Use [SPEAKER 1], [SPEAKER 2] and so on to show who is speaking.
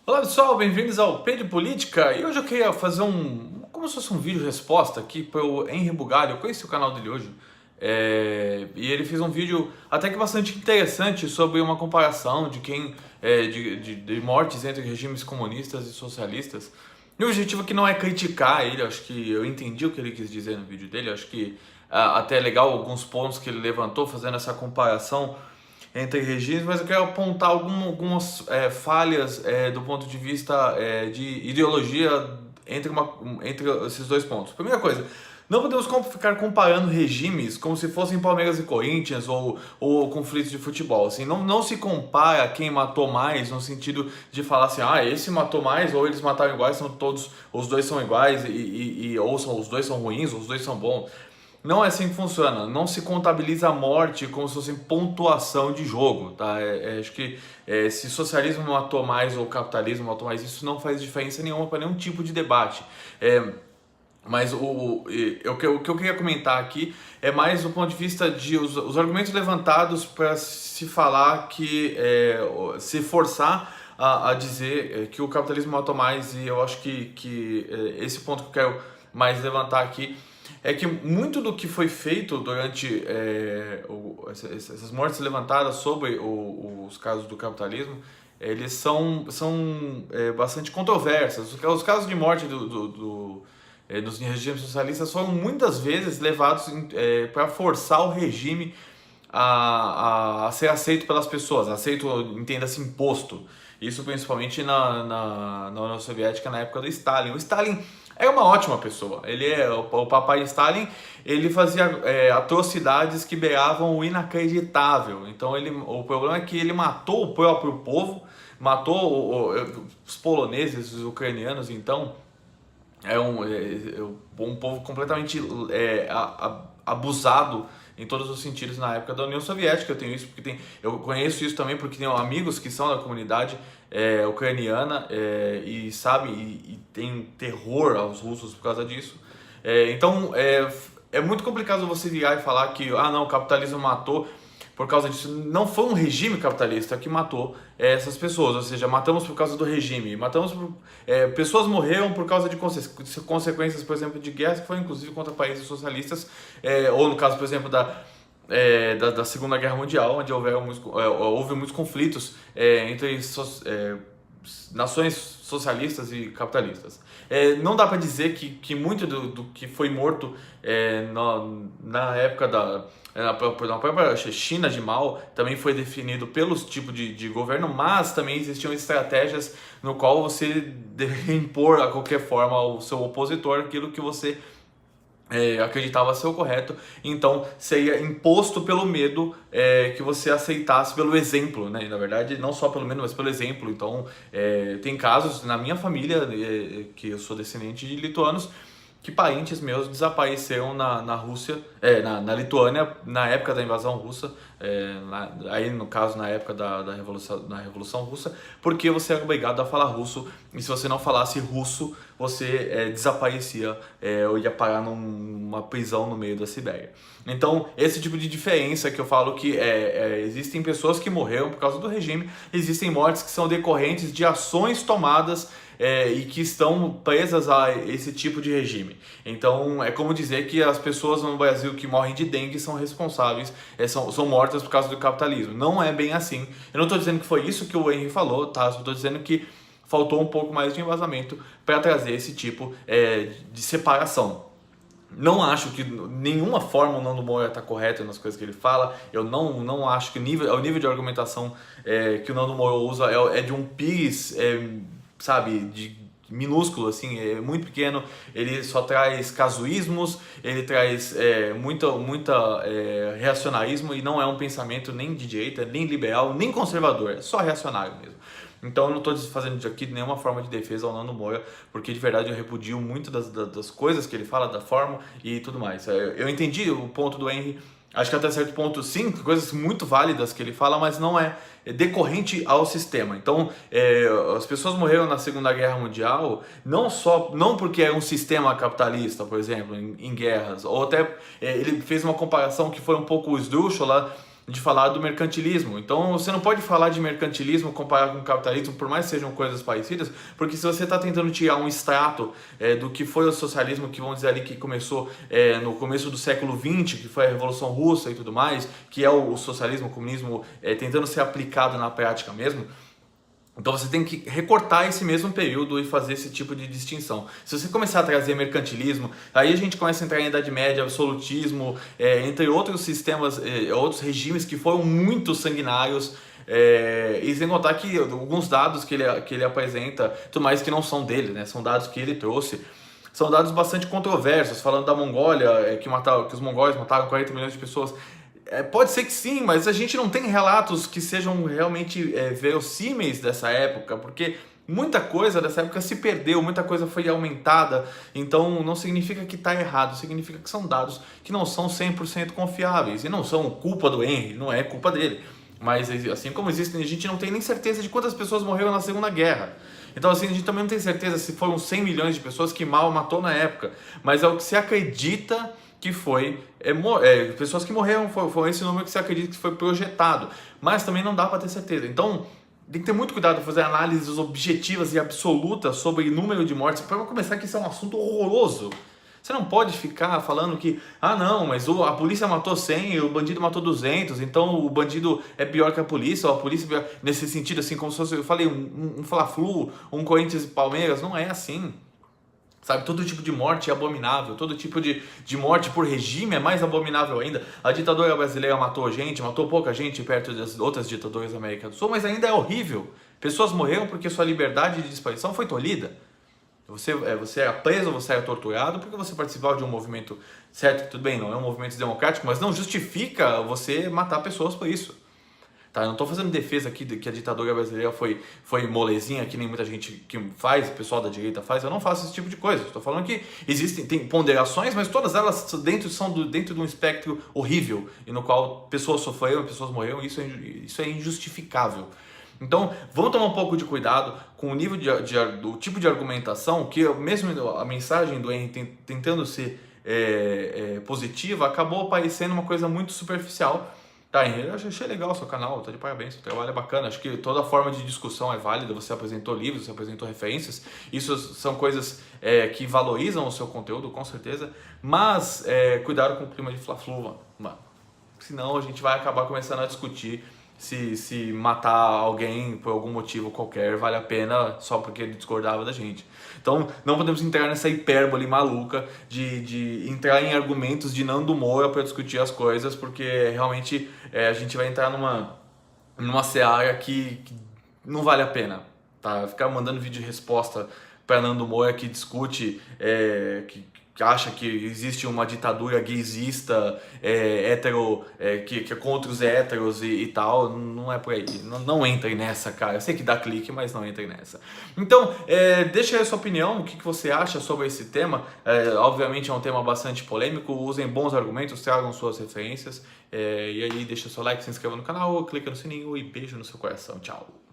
[SPEAKER 1] Olá pessoal, bem-vindos ao P de Política. E hoje eu queria fazer como se fosse um vídeo resposta aqui para o Henri Bugalho. Eu conheci o canal dele hoje e ele fez um vídeo até que bastante interessante sobre uma comparação de de mortes entre regimes comunistas e socialistas. E o objetivo aqui não é criticar ele, acho que eu entendi o que ele quis dizer no vídeo dele, acho que até é legal alguns pontos que ele levantou fazendo essa comparação entre regimes, mas eu quero apontar algumas falhas do ponto de vista de ideologia entre esses dois pontos. Primeira coisa, não podemos ficar comparando regimes como se fossem Palmeiras e Corinthians ou conflitos de futebol. Assim, não se compara quem matou mais no sentido de falar assim, esse matou mais ou eles mataram iguais, são todos, os dois são iguais ou os dois são ruins, ou os dois são bons. Não é assim que funciona. Não se contabiliza a morte como se fosse pontuação de jogo, tá? Acho que se socialismo matou mais ou capitalismo matou mais, isso não faz diferença nenhuma para nenhum tipo de debate. Mas o que eu queria comentar aqui é mais do ponto de vista de os argumentos levantados para se falar que se forçar a dizer que o capitalismo matou mais, e eu acho que esse ponto que eu quero mais levantar aqui é que muito do que foi feito durante essas mortes levantadas sobre os casos do capitalismo, eles são bastante controversas. Os casos de morte dos regimes socialistas foram muitas vezes levados para forçar o regime a ser aceito pelas pessoas, aceito, entenda-se, imposto. Isso principalmente na União Soviética, na época do Stalin. O Stalin é uma ótima pessoa. O papai Stalin, ele fazia atrocidades que beiravam o inacreditável. Então o problema é que ele matou o próprio povo, matou os poloneses, os ucranianos. Então um povo completamente abusado em todos os sentidos na época da União Soviética. Eu conheço isso também porque tenho amigos que são da comunidade ucraniana e tem terror aos russos por causa disso. Então é muito complicado você virar e falar que não, o capitalismo matou por causa disso. Não foi um regime capitalista que matou essas pessoas, ou seja, matamos por causa do regime, pessoas morreram por causa de consequências, por exemplo, de guerras que foram inclusive contra países socialistas, ou no caso, por exemplo, da Segunda Guerra Mundial, onde houve muitos conflitos entre nações socialistas e capitalistas. Não dá para dizer que muito do que foi morto na época na própria China de Mao também foi definido pelos tipos de governo, mas também existiam estratégias no qual você deve impor a qualquer forma ao seu opositor aquilo que você acreditava ser o correto. Então seria imposto pelo medo que você aceitasse pelo exemplo, né? E, na verdade, não só pelo medo, mas pelo exemplo. Então tem casos na minha família, que eu sou descendente de lituanos, que parentes meus desapareceram na Rússia, na Lituânia, na época da invasão russa, aí no caso na época da Revolução Russa, porque você era obrigado a falar russo, e se você não falasse russo, você desaparecia ou ia parar numa prisão no meio da Sibéria. Então, esse tipo de diferença que eu falo que existem pessoas que morreram por causa do regime, existem mortes que são decorrentes de ações tomadas e que estão presas a esse tipo de regime. Então é como dizer que as pessoas no Brasil que morrem de dengue são responsáveis, são mortas por causa do capitalismo. Não é bem assim. Eu não estou dizendo que foi isso que o Henry falou, tá? Só estou dizendo que faltou um pouco mais de embasamento para trazer esse tipo de separação. Não acho que nenhuma forma o Nando Moura está correto nas coisas que ele fala. Eu não acho que o nível de argumentação que o Nando Moura usa é de um pires, sabe, minúsculo, assim, é muito pequeno. Ele só traz casuísmos, ele traz muita reacionarismo, e não é um pensamento nem de direita, nem liberal, nem conservador, é só reacionário mesmo. Então eu não estou fazendo aqui nenhuma forma de defesa ao Nando Moura, porque de verdade eu repudio muito das coisas que ele fala, da forma e tudo mais. Eu entendi o ponto do Henry. Acho que até certo ponto, sim, coisas muito válidas que ele fala, mas não é decorrente ao sistema. Então, as pessoas morreram na Segunda Guerra Mundial não porque é um sistema capitalista, por exemplo, em guerras, ou até ele fez uma comparação que foi um pouco esdrúxula de falar do mercantilismo. Então você não pode falar de mercantilismo comparar com o capitalismo, por mais que sejam coisas parecidas, porque se você está tentando tirar um extrato do que foi o socialismo, que vamos dizer ali que começou no começo do século XX, que foi a Revolução Russa e tudo mais, que é o socialismo, o comunismo tentando ser aplicado na prática mesmo, então você tem que recortar esse mesmo período e fazer esse tipo de distinção. Se você começar a trazer mercantilismo, aí a gente começa a entrar em Idade Média, absolutismo, entre outros sistemas, outros regimes que foram muito sanguinários, e sem contar que alguns dados que ele apresenta, tudo mais que não são dele, né? São dados que ele trouxe, são dados bastante controversos, falando da Mongólia, que os mongóis mataram 40 milhões de pessoas. Pode ser que sim, mas a gente não tem relatos que sejam realmente verossímeis dessa época, porque muita coisa dessa época se perdeu, muita coisa foi aumentada, então não significa que está errado, significa que são dados que não são 100% confiáveis, e não são culpa do Henry, não é culpa dele. Mas assim como existem, a gente não tem nem certeza de quantas pessoas morreram na Segunda Guerra. Então assim, a gente também não tem certeza se foram 100 milhões de pessoas que Mao matou na época, mas é o que se acredita que foi pessoas que morreram, foi esse número que se acredita que foi projetado, mas também não dá para ter certeza. Então tem que ter muito cuidado para fazer análises objetivas e absolutas sobre número de mortes. Para começar, que isso é um assunto horroroso. Você não pode ficar falando que, não, mas a polícia matou 100 e o bandido matou 200, então o bandido é pior que a polícia, ou a polícia é pior, nesse sentido, assim, como se fosse, eu falei, um Fla-Flu, um Corinthians e Palmeiras, não é assim. Sabe, todo tipo de morte é abominável, todo tipo de morte por regime é mais abominável ainda. A ditadura brasileira matou gente, matou pouca gente perto das outras ditaduras da América do Sul, mas ainda é horrível. Pessoas morreram porque sua liberdade de expressão foi tolhida. Você era preso, você era torturado porque você participava de um movimento, certo? Tudo bem, não é um movimento democrático, mas não justifica você matar pessoas por isso. Tá, eu não estou fazendo defesa aqui de que a ditadura brasileira foi molezinha, que nem muita gente que faz, o pessoal da direita faz. Eu não faço esse tipo de coisa. Estou falando que tem ponderações, mas todas elas são dentro de um espectro horrível, e no qual pessoas sofreram, pessoas morreram, e isso é injustificável. Então, vamos tomar um pouco de cuidado com o nível do tipo de argumentação, que mesmo a mensagem do Henry tentando ser positiva, acabou parecendo uma coisa muito superficial. Tá, Henry, eu achei legal o seu canal, tô de parabéns, o trabalho é bacana, acho que toda forma de discussão é válida, você apresentou livros, você apresentou referências, isso são coisas que valorizam o seu conteúdo, com certeza, mas cuidado com o clima de Fla-Flu, mano, senão a gente vai acabar começando a discutir se matar alguém por algum motivo qualquer vale a pena só porque ele discordava da gente. Então não podemos entrar nessa hipérbole maluca de entrar em argumentos de Nando Moura para discutir as coisas, porque realmente a gente vai entrar numa seara que não vale a pena, tá? Ficar mandando vídeo de resposta para Nando Moura que discute, que acha que existe uma ditadura gaysista, que é contra os héteros e tal, não é por aí. Não entrem nessa, cara. Eu sei que dá clique, mas não entrem nessa. Então, deixa aí a sua opinião, o que você acha sobre esse tema. Obviamente é um tema bastante polêmico, usem bons argumentos, tragam suas referências. E aí deixa seu like, se inscreva no canal, clica no sininho e beijo no seu coração. Tchau!